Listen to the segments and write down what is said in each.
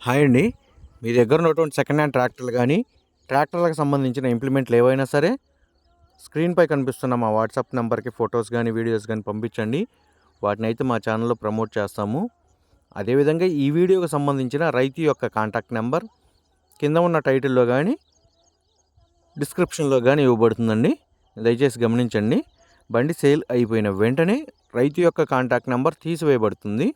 Hi అండి. మీ దగ్గర ఉన్నటువంటి సెకండ్ హ్యాండ్ ట్రాక్టర్లు కానీ ట్రాక్టర్లకు సంబంధించిన ఇంప్లిమెంట్లు ఏవైనా సరే స్క్రీన్పై కనిపిస్తున్న మా వాట్సాప్ నెంబర్కి ఫొటోస్ కానీ వీడియోస్ కానీ పంపించండి. వాటిని అయితే మా ఛానల్లో ప్రమోట్ చేస్తాము. అదేవిధంగా ఈ వీడియోకి సంబంధించిన రైతు యొక్క కాంటాక్ట్ నెంబర్ కింద ఉన్న టైటిల్లో కానీ డిస్క్రిప్షన్లో కానీ ఇవ్వబడుతుందండి. దయచేసి గమనించండి. బండి సేల్ అయిపోయిన వెంటనే రైతు యొక్క కాంటాక్ట్ నెంబర్ తీసివేయబడుతుంది.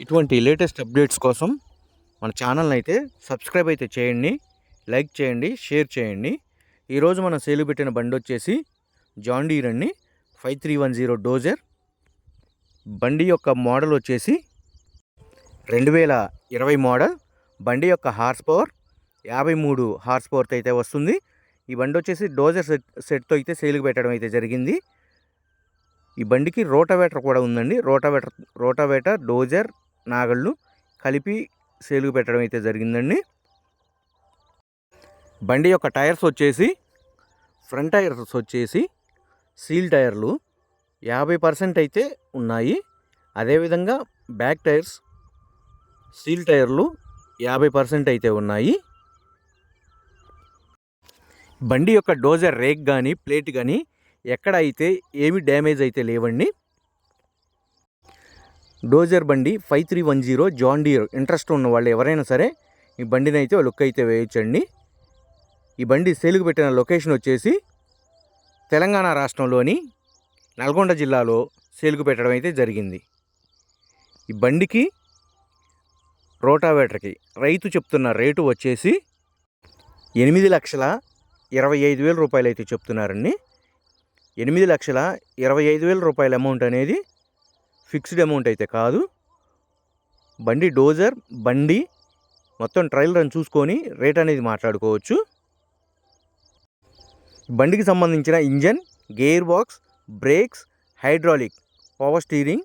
ఇటువంటి లేటెస్ట్ అప్డేట్స్ కోసం మన ఛానల్ని అయితే సబ్స్క్రైబ్ అయితే చేయండి, లైక్ చేయండి, షేర్ చేయండి. ఈరోజు మనం సేలు పెట్టిన బండి వచ్చేసి జాన్ డీర్ అండి, 5310 డోజర్. బండి యొక్క మోడల్ వచ్చేసి 2020 మోడల్. బండి యొక్క హార్స్ పవర్ 53 హార్స్ పవర్తో అయితే వస్తుంది. ఈ బండి వచ్చేసి డోజర్ సెట్తో అయితే సేలుకు పెట్టడం అయితే జరిగింది. ఈ బండికి రోటావేటర్ కూడా ఉందండి. రోటావేటర్ డోజర్ నాగళ్ళు కలిపి సేలుకు పెట్టడం అయితే జరిగిందండి. బండి యొక్క టైర్స్ వచ్చేసి ఫ్రంట్ టైర్స్ వచ్చేసి సీల్ టైర్లు 50% అయితే ఉన్నాయి. అదేవిధంగా బ్యాక్ టైర్స్ సీల్ టైర్లు 50% అయితే ఉన్నాయి. బండి యొక్క డోజర్ రేక్ కానీ ప్లేట్ కానీ ఎక్కడ అయితే ఏమి డ్యామేజ్ అయితే లేవండి. డోజర్ బండి 5310 జాన్ డీర్ ఇంట్రెస్ట్ ఉన్న వాళ్ళు ఎవరైనా సరే ఈ బండిని అయితే లుక్ అయితే వేయొచ్చండి. ఈ బండి సేలుకు పెట్టిన లొకేషన్ వచ్చేసి తెలంగాణ రాష్ట్రంలోని నల్గొండ జిల్లాలో సేలుకు పెట్టడం అయితే జరిగింది. ఈ బండికి రోటావేటర్కి రైతు చెప్తున్న రేటు వచ్చేసి 8,25,000 రూపాయలు అయితే చెప్తున్నారండి. 8,25,000 రూపాయల అమౌంట్ అనేది ఫిక్స్డ్ అమౌంట్ అయితే కాదు. బండి డోజర్ బండి మొత్తం ట్రయల్ రన్ చూసుకొని రేట్ అనేది మాట్లాడుకోవచ్చు. బండికి సంబంధించిన engine, gear box, brakes, hydraulic, power steering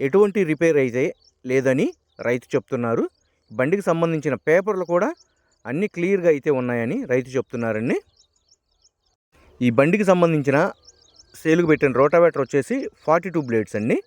ఎటువంటి రిపేర్ అయితే లేదని రైతు చెప్తున్నారు. బండికి సంబంధించిన పేపర్లు కూడా అన్నీ క్లియర్గా అయితే ఉన్నాయని రైతు చెప్తున్నారండి. ఈ బండికి సంబంధించిన సేలుకు పెట్టిన రోటావేటర్ వచ్చేసి 42 బ్లేడ్స్ అండి.